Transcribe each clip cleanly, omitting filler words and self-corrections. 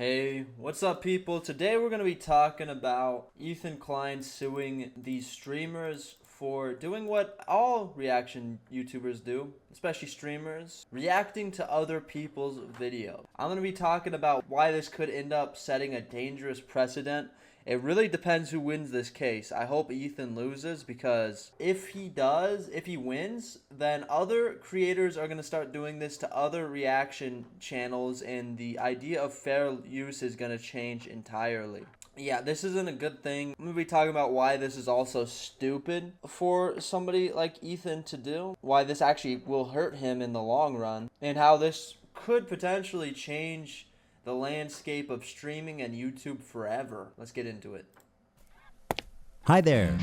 Hey, what's up, people? Today we're going to be talking about Ethan Klein suing these streamers for doing what all reaction YouTubers do, especially streamers, reacting to other people's videos. I'm going to be talking about why this could end up setting a dangerous precedent. It really depends who wins this case. I hope Ethan loses, because if he wins, then other creators are going to start doing this to other reaction channels, and the idea of fair use is going to change entirely. Yeah, this isn't a good thing. I'm going to be talking about why this is also stupid for somebody like Ethan to do, why this actually will hurt him in the long run, and how this could potentially change the landscape of streaming and YouTube forever. Let's get into it. Hi there,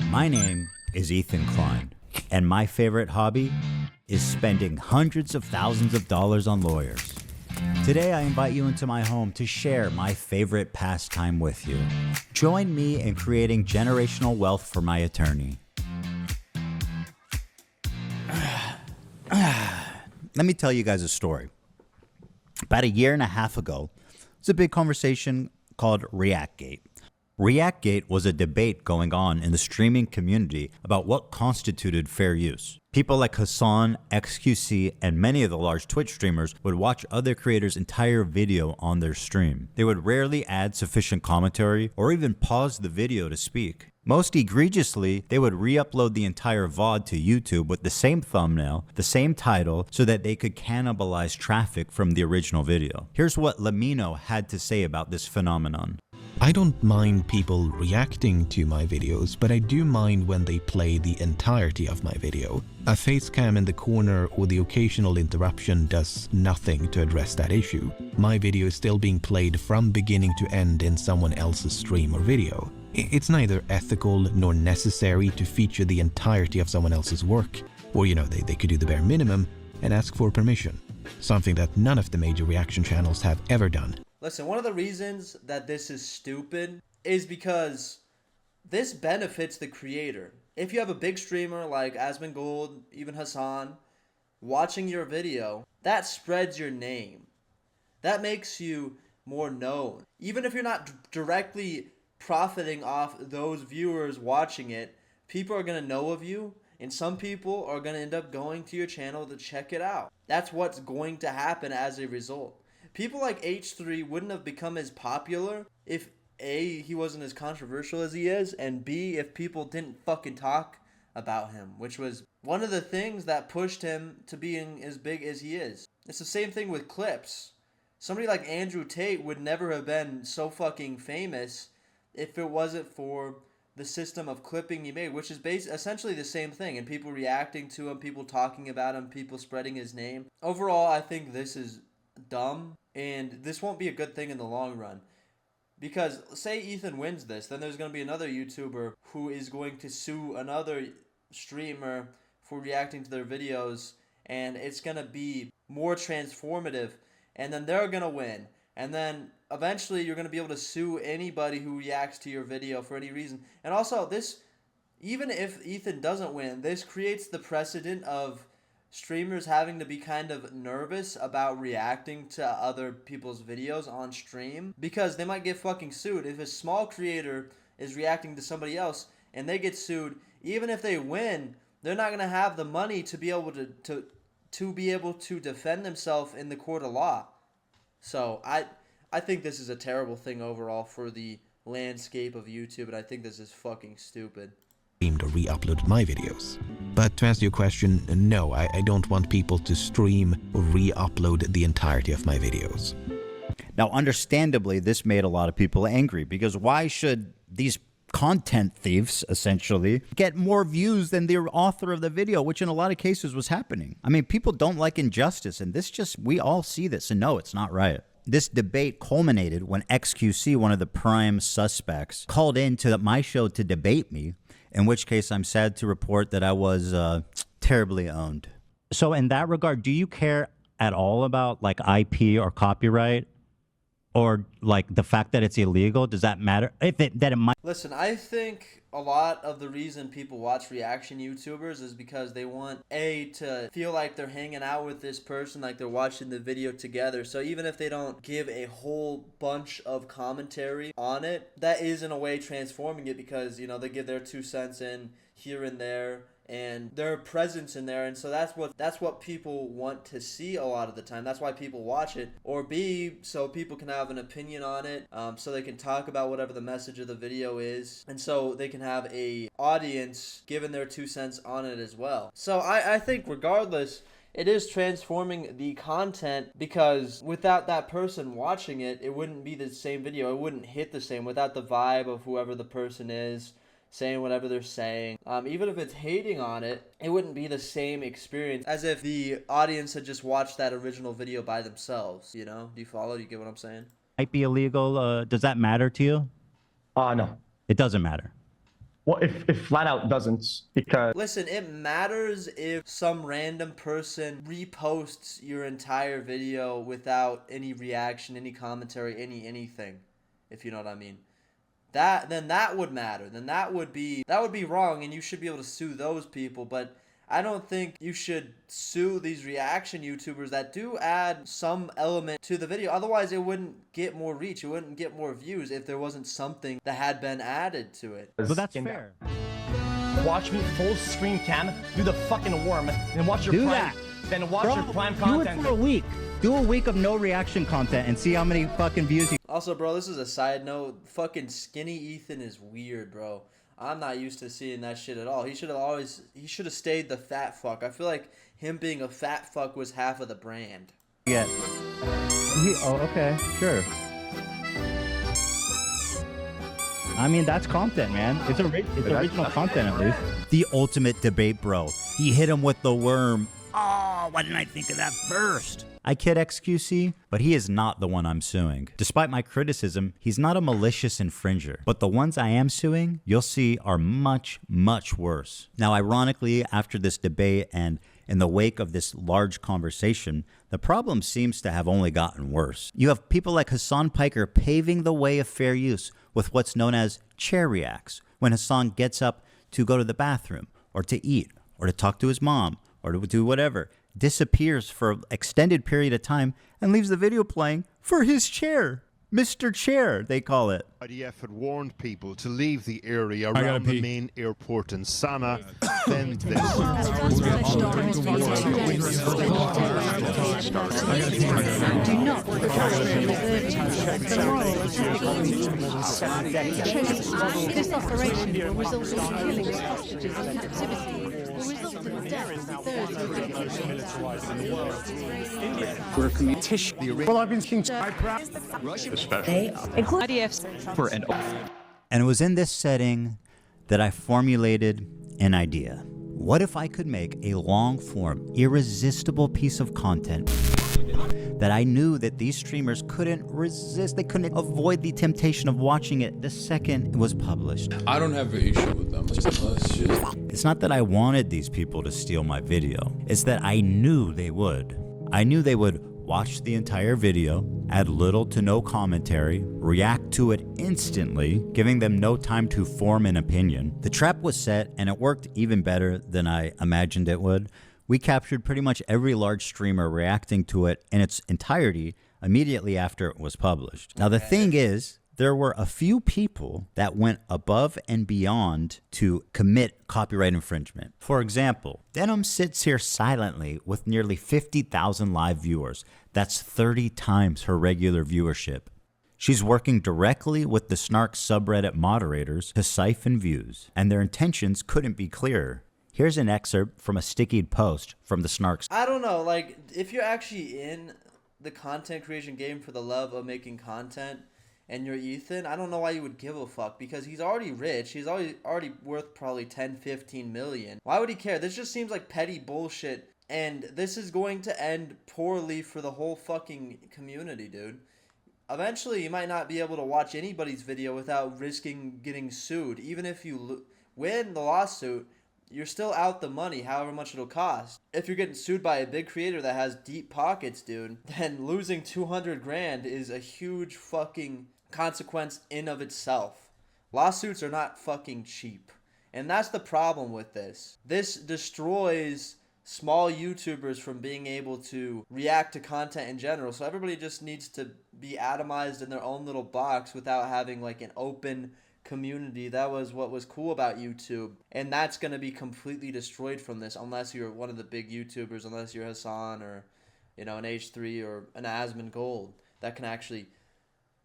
my name is Ethan Klein, and my favorite hobby is spending hundreds of thousands of dollars on lawyers. Today I invite you into my home to share my favorite pastime with you. Join me in creating generational wealth for my attorney. Let me tell you guys a story. About a year and a half ago, it's a big conversation called ReactGate. ReactGate was a debate going on in the streaming community about what constituted fair use. People like Hassan, XQC, and many of the large Twitch streamers would watch other creators' entire video on their stream. They would rarely add sufficient commentary or even pause the video to speak. Most egregiously, they would re-upload the entire VOD to YouTube with the same thumbnail, the same title, so that they could cannibalize traffic from the original video. Here's what Lamino had to say about this phenomenon. I don't mind people reacting to my videos, but I do mind when they play the entirety of my video. A face cam in the corner or the occasional interruption does nothing to address that issue. My video is still being played from beginning to end in someone else's stream or video. It's neither ethical nor necessary to feature the entirety of someone else's work. Or, they could do the bare minimum and ask for permission. Something that none of the major reaction channels have ever done. Listen, one of the reasons that this is stupid is because this benefits the creator. If you have a big streamer like Asmongold, even Hassan, watching your video, that spreads your name. That makes you more known. Even if you're not directly profiting off those viewers watching it, people are going to know of you, and some people are going to end up going to your channel to check it out. That's what's going to happen as a result. People like H3 wouldn't have become as popular if A, he wasn't as controversial as he is, and B, if people didn't fucking talk about him, which was one of the things that pushed him to being as big as he is. It's the same thing with clips. Somebody like Andrew Tate would never have been so fucking famous if it wasn't for the system of clipping he made, which is essentially the same thing, and people reacting to him, people talking about him, people spreading his name. Overall, I think this is dumb, and this won't be a good thing in the long run. Because say Ethan wins this, then there's going to be another YouTuber who is going to sue another streamer for reacting to their videos, and it's going to be more transformative, and then they're going to win. And then eventually you're going to be able to sue anybody who reacts to your video for any reason. And also, this, even if Ethan doesn't win, this creates the precedent of streamers having to be kind of nervous about reacting to other people's videos on stream, because they might get fucking sued. If a small creator is reacting to somebody else and they get sued, even if they win, they're not going to have the money to be able to be able to defend themselves in the court of law. So I think this is a terrible thing overall for the landscape of YouTube, and I think this is fucking stupid. Streamed or re-uploaded my videos. But to answer your question, no, I don't want people to stream or re-upload the entirety of my videos. Now, understandably, this made a lot of people angry, because why should these content thieves, essentially, get more views than the author of the video, which in a lot of cases was happening? I mean, people don't like injustice, and we all see this and know it's not right. This debate culminated when XQC, one of the prime suspects, called into my show to debate me, in which case I'm sad to report that I was terribly owned. So in that regard, do you care at all about like IP or copyright? Or like the fact that it's illegal, does that matter? That it might. Listen, I think a lot of the reason people watch reaction YouTubers is because they want to feel like they're hanging out with this person, like they're watching the video together. So even if they don't give a whole bunch of commentary on it, that is in a way transforming it, because, you know, they give their 2 cents in here and there, and their presence in there, and so that's what people want to see a lot of the time. That's why people watch it. Or B, so people can have an opinion on it, so they can talk about whatever the message of the video is, and so they can have a audience giving their 2 cents on it as well. So I think regardless, it is transforming the content, because without that person watching it, it wouldn't be the same video. It wouldn't hit the same without the vibe of whoever the person is saying whatever they're saying. Even if it's hating on it, it wouldn't be the same experience as if the audience had just watched that original video by themselves, you know? Do you follow? Do you get what I'm saying? Might be illegal. Does that matter to you? No. It doesn't matter. Well, if flat out doesn't, because... Listen, it matters if some random person reposts your entire video without any reaction, any commentary, anything, if you know what I mean. Then that would matter. Then that would be wrong, and you should be able to sue those people. But I don't think you should sue these reaction YouTubers that do add some element to the video. Otherwise, it wouldn't get more reach. It wouldn't get more views if there wasn't something that had been added to it. But that's fair. Watch me full screen cam, do the fucking worm, then watch your prime. Then watch your prime content. Do it for a week. Do a week of no reaction content and see how many fucking views you... Also, bro, this is a side note. Fucking skinny Ethan is weird, bro. I'm not used to seeing that shit at all. He should have stayed the fat fuck. I feel like him being a fat fuck was half of the brand. Yeah. Okay, sure. I mean, that's content, man. It's original content, at least. The ultimate debate, bro. He hit him with the worm. Oh, why didn't I think of that first? I kid XQC, but he is not the one I'm suing. Despite my criticism, he's not a malicious infringer. But the ones I am suing, you'll see, are much, much worse. Now, ironically, after this debate and in the wake of this large conversation, the problem seems to have only gotten worse. You have people like Hassan Piker paving the way of fair use with what's known as chair reacts, when Hassan gets up to go to the bathroom, or to eat, or to talk to his mom, or to do whatever, disappears for an extended period of time and leaves the video playing for his chair. Mr. Chair, they call it. IDF had warned people to leave the area around the main airport in Sana'a. Then this. This operation will result in killing hostages in captivity. Will result in the death of thirds of the Well, I've been seeing And it was in this setting that I formulated an idea. What if I could make a long-form, irresistible piece of content that I knew that these streamers couldn't resist? They couldn't avoid the temptation of watching it the second it was published. I don't have an issue with them. It's not that I wanted these people to steal my video. It's that I knew they would. I knew they would watch the entire video, add little to no commentary, react to it instantly, giving them no time to form an opinion. The trap was set, and it worked even better than I imagined it would. We captured pretty much every large streamer reacting to it in its entirety immediately after it was published. Now, the thing is, there were a few people that went above and beyond to commit copyright infringement. For example, Denim sits here silently with nearly 50,000 live viewers. That's 30 times her regular viewership. She's working directly with the Snark subreddit moderators to siphon views, and their intentions couldn't be clearer. Here's an excerpt from a stickied post from the Snarks. I don't know, like, if you're actually in the content creation game for the love of making content, and you're Ethan, I don't know why you would give a fuck, because he's already rich. He's already worth probably 10, 15 million. Why would he care? This just seems like petty bullshit, and this is going to end poorly for the whole fucking community, dude. Eventually, you might not be able to watch anybody's video without risking getting sued. Even if you win the lawsuit, you're still out the money, however much it'll cost. If you're getting sued by a big creator that has deep pockets, dude, then losing 200 grand is a huge fucking consequence in of itself. Lawsuits are not fucking cheap. And that's the problem with this. This destroys small YouTubers from being able to react to content in general. So everybody just needs to be atomized in their own little box without having like an open community. That was what was cool about YouTube. And that's going to be completely destroyed from this unless you're one of the big YouTubers, unless you're Hassan or, you know, an H3 or an Asmongold that can actually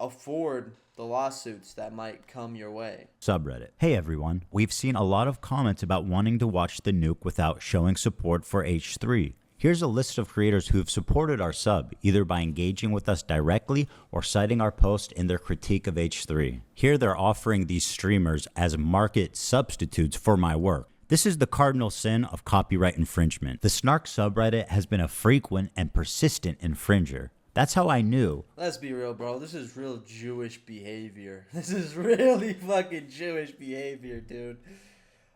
afford the lawsuits that might come your way. Subreddit. Hey everyone, we've seen a lot of comments about wanting to watch the nuke without showing support for H3. Here's a list of creators who have supported our sub, either by engaging with us directly or citing our post in their critique of H3. Here they're offering these streamers as market substitutes for my work. This is the cardinal sin of copyright infringement. The Snark subreddit has been a frequent and persistent infringer. That's how I knew. Let's be real, bro. This is real Jewish behavior. This is really fucking Jewish behavior, dude.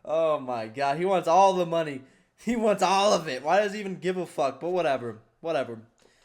Oh my god. He wants all the money. He wants all of it. Why does he even give a fuck? But whatever. Whatever.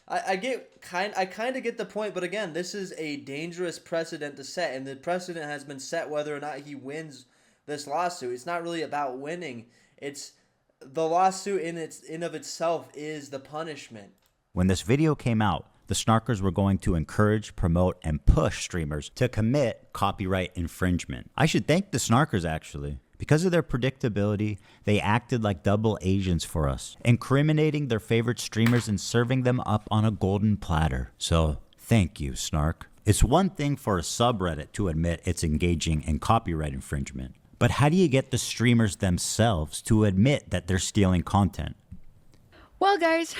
I kind of get the point, but again, this is a dangerous precedent to set, and the precedent has been set whether or not he wins this lawsuit. It's not really about winning. It's the lawsuit in of itself is the punishment. When this video came out, the Snarkers were going to encourage, promote, and push streamers to commit copyright infringement. I should thank the Snarkers, actually. Because of their predictability, they acted like double agents for us, incriminating their favorite streamers and serving them up on a golden platter. So, thank you, Snark. It's one thing for a subreddit to admit it's engaging in copyright infringement, but how do you get the streamers themselves to admit that they're stealing content? Well, guys,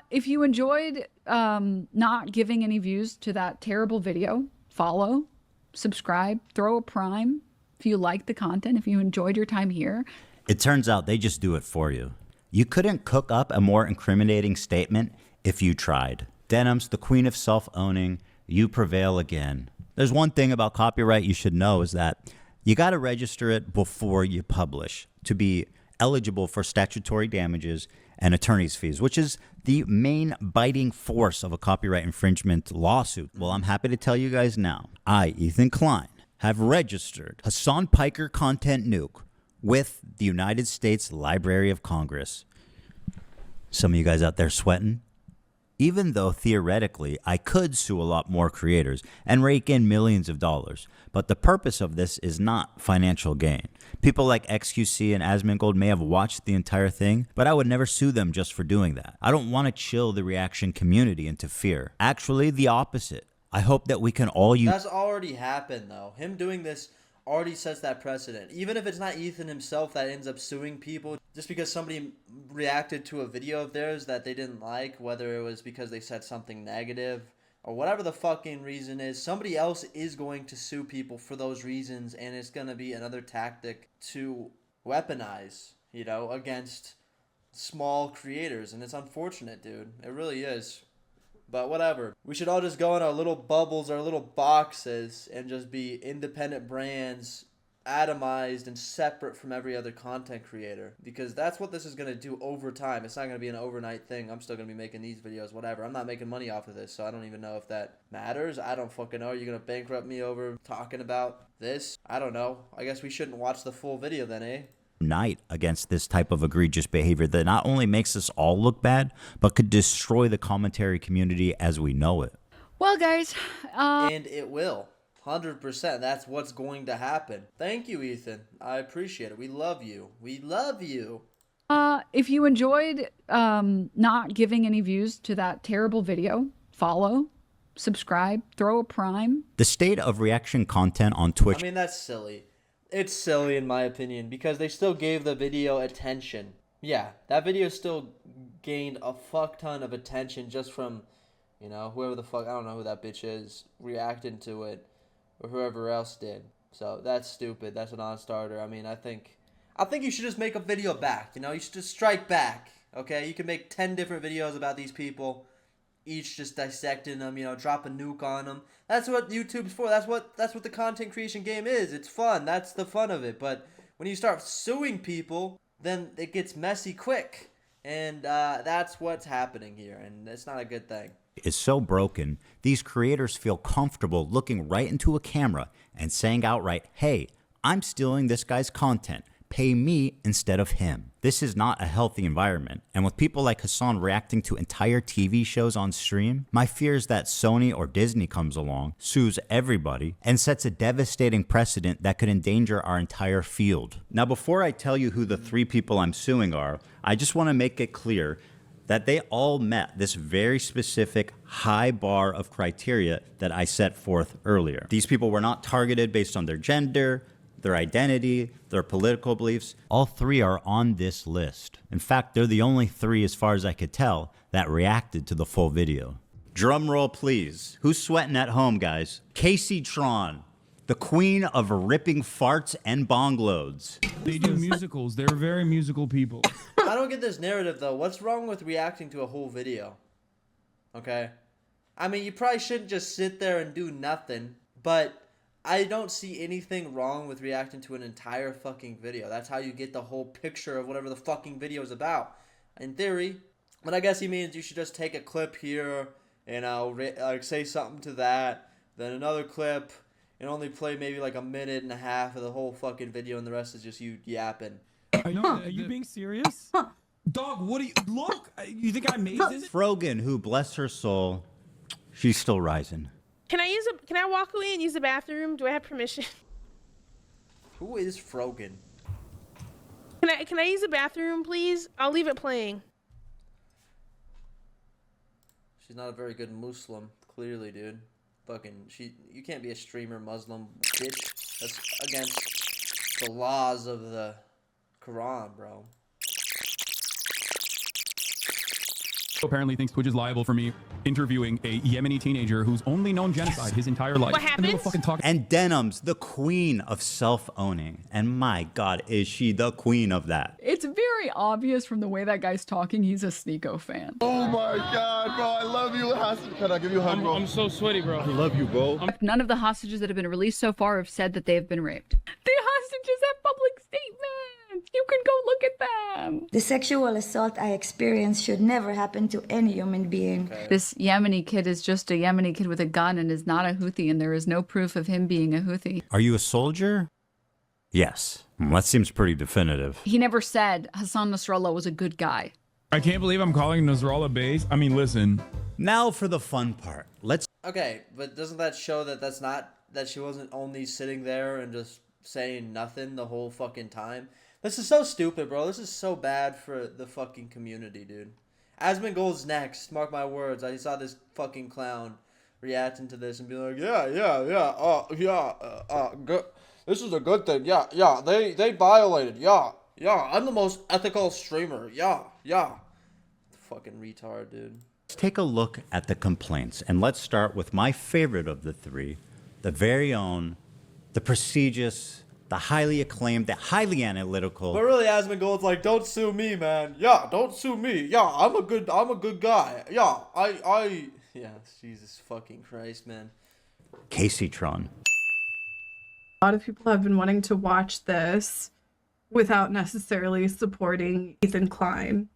if you enjoyed not giving any views to that terrible video, follow, subscribe, throw a prime. If you like the content, if you enjoyed your time here. It turns out they just do it for you. You couldn't cook up a more incriminating statement if you tried. Denim's the queen of self-owning. You prevail again. There's one thing about copyright you should know is that you got to register it before you publish to be eligible for statutory damages and attorney's fees, which is the main biting force of a copyright infringement lawsuit. Well, I'm happy to tell you guys now, I, Ethan Klein, have registered Hassan Piker Content Nuke with the United States Library of Congress. Some of you guys out there sweating? Even though theoretically I could sue a lot more creators and rake in millions of dollars, but the purpose of this is not financial gain. People like XQC and Asmongold may have watched the entire thing, but I would never sue them just for doing that. I don't want to chill the reaction community into fear. Actually, the opposite. I hope that we can all use... That's already happened, though. Him doing this already sets that precedent. Even if it's not Ethan himself that ends up suing people, just because somebody reacted to a video of theirs that they didn't like, whether it was because they said something negative or whatever the fucking reason is, somebody else is going to sue people for those reasons, and it's going to be another tactic to weaponize, you know, against small creators. And it's unfortunate, dude. It really is. But whatever. We should all just go in our little bubbles, our little boxes, and just be independent brands, atomized and separate from every other content creator. Because that's what this is going to do over time. It's not going to be an overnight thing. I'm still going to be making these videos, whatever. I'm not making money off of this, so I don't even know if that matters. I don't fucking know. Are you going to bankrupt me over talking about this? I don't know. I guess we shouldn't watch the full video then, eh? Unite against this type of egregious behavior that not only makes us all look bad, but could destroy the commentary community as we know it. Well, guys, and it will. 100%. That's what's going to happen. Thank you, Ethan. I appreciate it. We love you. We love you. If you enjoyed not giving any views to that terrible video, follow, subscribe, throw a prime. The state of reaction content on Twitch... I mean, that's silly. It's silly in my opinion because they still gave the video attention. Yeah, that video still gained a fuck ton of attention just from, you know, whoever the fuck, I don't know who that bitch is, reacting to it, or whoever else did. So that's stupid. That's a non-starter. I mean, I think you should just make a video back. You know, you should just strike back. Okay, you can make 10 different videos about these people, each just dissecting them. You know, drop a nuke on them. That's what YouTube's for. That's what the content creation game is. It's fun. That's the fun of it. But when you start suing people, then it gets messy quick. And that's what's happening here, and it's not a good thing. Is so broken, these creators feel comfortable looking right into a camera and saying outright, hey, I'm stealing this guy's content. Pay me instead of him. This is not a healthy environment. And with people like Hassan reacting to entire TV shows on stream, my fear is that Sony or Disney comes along, sues everybody, and sets a devastating precedent that could endanger our entire field. Now, before I tell you who the 3 people I'm suing are, I just want to make it clear that they all met this very specific high bar of criteria that I set forth earlier. These people were not targeted based on their gender, their identity, their political beliefs. All 3 are on this list. In fact, they're the only 3, as far as I could tell, that reacted to the full video. Drum roll, please. Who's sweating at home, guys? Casey Tron, the queen of ripping farts and bong loads. They do musicals. They're very musical people. I don't get this narrative, though. What's wrong with reacting to a whole video? Okay? I mean, you probably shouldn't just sit there and do nothing, but I don't see anything wrong with reacting to an entire fucking video. That's how you get the whole picture of whatever the fucking video is about, in theory. But I guess he means you should just take a clip here and say something to that, then another clip, and only play maybe like a minute and a half of the whole fucking video, and the rest is just you yapping. I know. Are you being serious? Dog, what do you... Look! You think I made this? Frogan, who, bless her soul, she's still rising. Can I walk away and use the bathroom? Do I have permission? Who is Frogan? Can I use the bathroom, please? I'll leave it playing. She's not a very good Muslim, clearly, dude. You can't be a streamer Muslim, bitch. That's against the laws of the Quran, bro. Apparently thinks Twitch is liable for me interviewing a Yemeni teenager who's only known genocide his entire life. What happened? And Denim's the queen of self-owning. And my God, is she the queen of that? It's very obvious from the way that guy's talking, he's a Sneeko fan. Oh my God, bro, I love you. Can I give you a hug, bro? I'm so sweaty, bro. I love you, bro. None of the hostages that have been released so far have said that they have been raped. The hostages have public statements. You can go look at them. The sexual assault I experienced should never happen to any human being. Okay. This Yemeni kid is just a Yemeni kid with a gun and is not a Houthi, and there is no proof of him being a Houthi. Are you a soldier? Yes. That seems pretty definitive. He never said Hassan Nasrallah was a good guy. I can't believe I'm calling Nasrallah base. I mean, listen. Now for the fun part. Okay, but doesn't that show that she wasn't only sitting there and just saying nothing the whole fucking time? This is so stupid, bro. This is so bad for the fucking community, dude. Asmongold's next. Mark my words. I saw this fucking clown reacting to this and be like, good. This is a good thing. Yeah. They violated. Yeah. I'm the most ethical streamer. Yeah. Fucking retard, dude. Let's take a look at the complaints, and let's start with my favorite of the 3, the very own, the prestigious, the highly acclaimed, the highly analytical. But really, Asmongold's like, don't sue me, man. Yeah, don't sue me. Yeah, I'm a good guy. Yeah, yeah, Jesus fucking Christ, man. Casey Tron. A lot of people have been wanting to watch this without necessarily supporting Ethan Klein.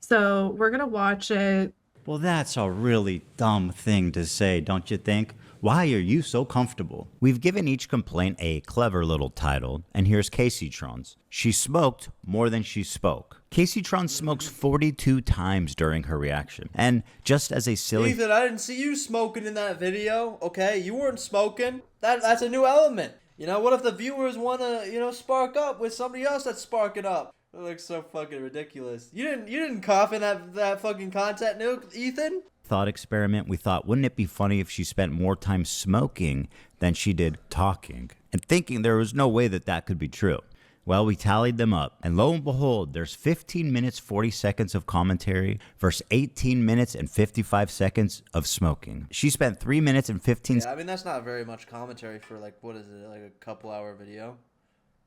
So we're going to watch it. Well, that's a really dumb thing to say, don't you think? Why are you so comfortable? We've given each complaint a clever little title, and here's Casey Tron's. She smoked more than she spoke. Casey Tron smokes 42 times during her reaction. And just as a silly... Ethan, I didn't see you smoking in that video, okay? You weren't smoking. That's a new element. You know, what if the viewers want to, spark up with somebody else that's sparking up? It looks so fucking ridiculous. You didn't cough in that fucking content nuke, Ethan? Thought experiment, we thought, wouldn't it be funny if she spent more time smoking than she did talking? And thinking there was no way that could be true. Well, we tallied them up, and lo and behold, there's 15 minutes 40 seconds of commentary versus 18 minutes and 55 seconds of smoking. She spent 3 minutes and 15 Yeah, I mean, that's not very much commentary for, like, what is it, like a couple hour video?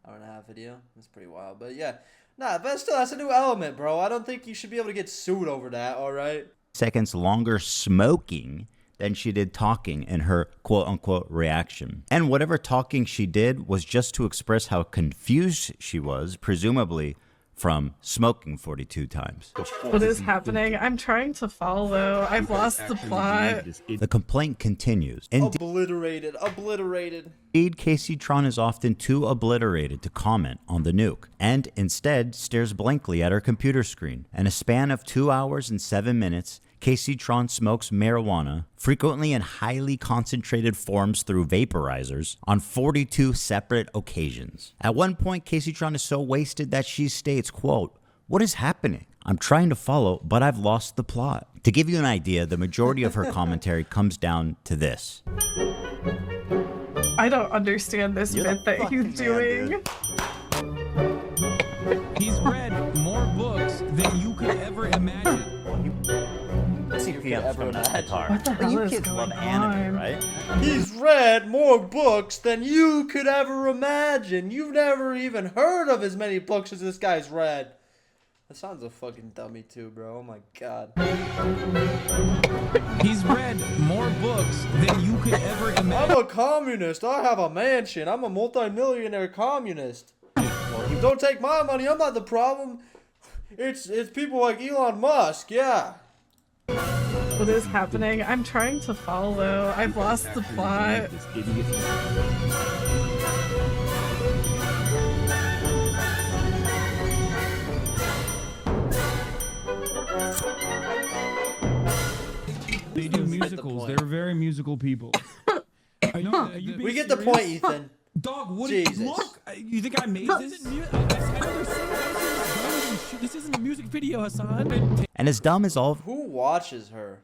Hour and a half video? That's pretty wild. But yeah, but still, that's a new element, bro. I don't think you should be able to get sued over that, alright? seconds longer smoking than she did talking in her quote-unquote reaction. And whatever talking she did was just to express how confused she was, presumably from smoking 42 times. What is happening? I'm trying to follow. I've lost the plot. The complaint continues. Obliterated. Indeed, Casey Tron is often too obliterated to comment on the nuke, and instead stares blankly at her computer screen. In a span of 2 hours and 7 minutes, Casey Tron smokes marijuana, frequently in highly concentrated forms through vaporizers, on 42 separate occasions. At one point, Casey Tron is so wasted that she states, quote, "What is happening? I'm trying to follow, but I've lost the plot." To give you an idea, the majority of her commentary comes down to this. I don't understand this bit that he's doing. He's read more books than you could ever imagine. CPM's from that guitar. What the hell You is kids love going anime, on? right? He's read more books than you could ever imagine. You've never even heard of as many books as this guy's read. That sounds a fucking dummy too, bro. Oh my god. He's read more books than you could ever imagine. I'm a communist. I have a mansion. I'm a multi-millionaire communist. Don't take my money. I'm not the problem. It's people like Elon Musk. Yeah. What is happening? I'm trying to follow. I've lost the plot. They do musicals. They're very musical people. I know. We get the point, Ethan. Dog, what? Jesus. Look, you think I made this? This isn't a music video, Hassan. And as dumb as all Who watches her?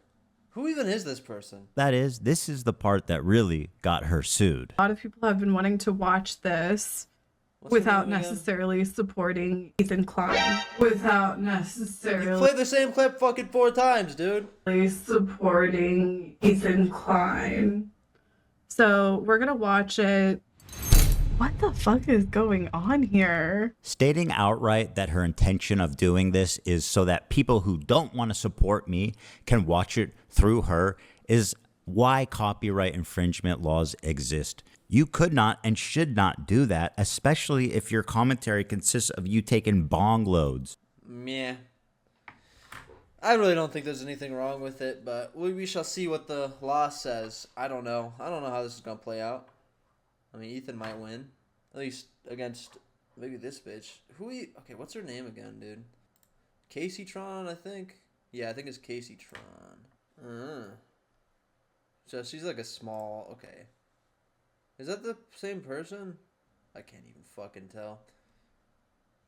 Who even is this person? that is, this is the part that really got her sued. A lot of people have been wanting to watch this without necessarily supporting Ethan Klein. Without You necessarily played the same clip fucking 4 times, dude. supporting Ethan Klein. So we're gonna watch it. What the fuck is going on here? Stating outright that her intention of doing this is so that people who don't want to support me can watch it through her is why copyright infringement laws exist. You could not and should not do that, especially if your commentary consists of you taking bong loads. Meh. I really don't think there's anything wrong with it, but we shall see what the law says. I don't know. I don't know how this is going to play out. I mean, Ethan might win. At least against maybe this bitch. Okay, what's her name again, dude? Casey Tron, I think? Yeah, I think it's Casey Tron. So she's like a small... Okay. Is that the same person? I can't even fucking tell.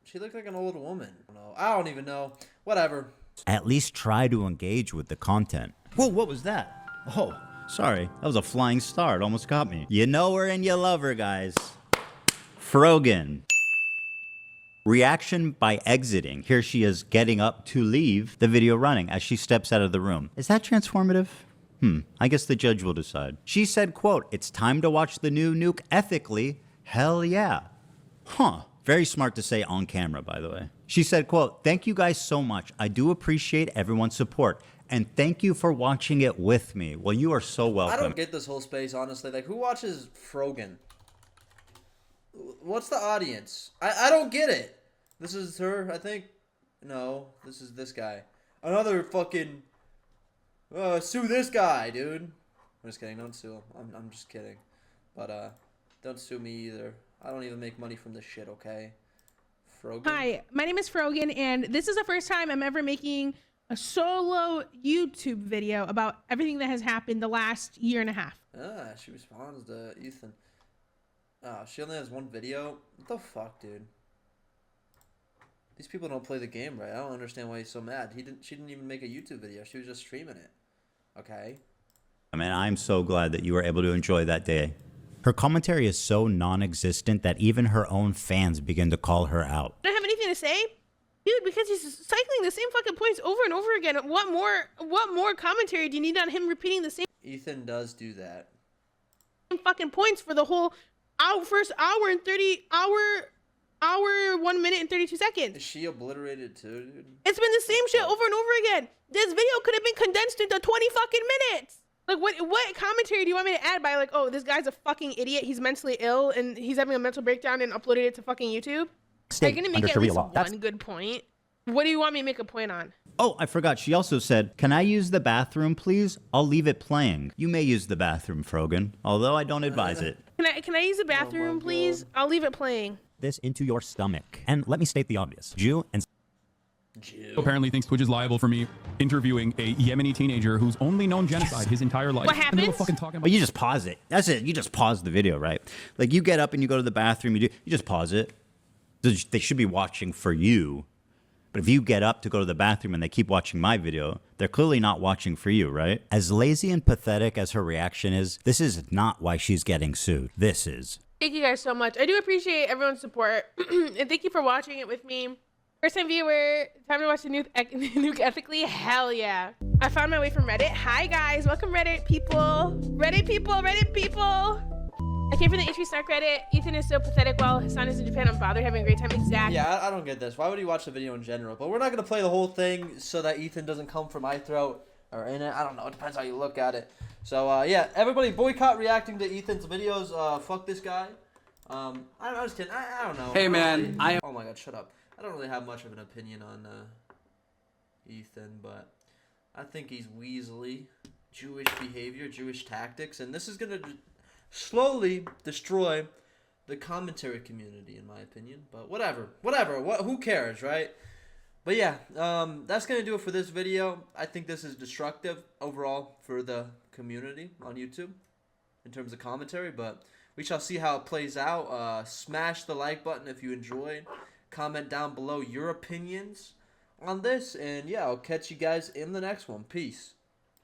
She looked like an old woman. I don't even know. Whatever. At least try to engage with the content. Whoa, what was that? Oh, sorry. That was a flying star. It almost got me. You know her and you love her, guys. Frogan. Reaction by exiting. Here she is getting up to leave the video running as she steps out of the room. Is that transformative? I guess the judge will decide. She said, quote, "It's time to watch the new nuke ethically. Hell yeah." Huh. Very smart to say on camera, by the way. She said, quote, "Thank you guys so much. I do appreciate everyone's support. And thank you for watching it with me." Well, you are so welcome. I don't get this whole space, honestly. Like, who watches Frogan? What's the audience? I don't get it. This is her, I think. No, this is this guy. Another fucking... sue this guy, dude. I'm just kidding. Don't sue him. I'm just kidding. But, don't sue me either. I don't even make money from this shit, okay? Frogan? Hi, my name is Frogan, and this is the first time I'm ever making a solo YouTube video about everything that has happened the last year and a half. She responds to Ethan. She only has one video? What the fuck, dude? These people don't play the game right. I don't understand why he's so mad. She didn't even make a YouTube video. She was just streaming it. Okay? I mean, I'm so glad that you were able to enjoy that day. Her commentary is so non-existent that even her own fans begin to call her out. I don't have anything to say? Dude, because he's cycling the same fucking points over and over again. What more commentary do you need on him repeating the same Ethan does do that. fucking points for the whole first hour and 1 minute and 32 seconds? Is she obliterated too, dude? It's been the same shit over and over again. This video could have been condensed into 20 fucking minutes. Like, what commentary do you want me to add by, like, oh, this guy's a fucking idiot, he's mentally ill, and he's having a mental breakdown and uploaded it to fucking YouTube? Are you gonna make at least one good point? What do you want me to make a point on? Oh, I forgot. She also said, "Can I use the bathroom, please? I'll leave it playing." You may use the bathroom, Frogan, although I don't advise it. Can I use the bathroom, please? I'll leave it playing. This into your stomach. And let me state the obvious. Jew apparently thinks Twitch is liable for me interviewing a Yemeni teenager who's only known genocide his entire life. What happens? Well, you just pause it. That's it. You just pause the video, right? Like, you get up and you go to the bathroom, you just pause it. They should be watching for you. But if you get up to go to the bathroom and they keep watching my video, they're clearly not watching for you, right? As lazy and pathetic as her reaction is, this is not why she's getting sued. This is. Thank you guys so much. I do appreciate everyone's support. And thank you for watching it with me. First time viewer, time to watch the nuke ethically? Hell yeah. I found my way from Reddit. Hi guys, welcome Reddit people. Reddit people. I came from the H3 Snark Reddit. Ethan is so pathetic while Hassan is in Japan. I'm bothered having a great time. Exactly. Yeah, I don't get this. Why would he watch the video in general? But we're not going to play the whole thing so that Ethan doesn't come from my throat or in it. I don't know. It depends how you look at it. So, yeah, everybody boycott reacting to Ethan's videos. Fuck this guy. I was kidding. I don't know. Hey, man. Oh, my God, shut up. I don't really have much of an opinion on Ethan, but I think he's weaselly. Jewish behavior, Jewish tactics, and this is going to slowly destroy the commentary community, in my opinion. But whatever. Who cares, right? But yeah, that's gonna do it for this video. I think this is destructive overall for the community on YouTube in terms of commentary, but we shall see how it plays out. Smash the like button if you enjoyed. Comment down below your opinions on this, and yeah, I'll catch you guys in the next one. Peace.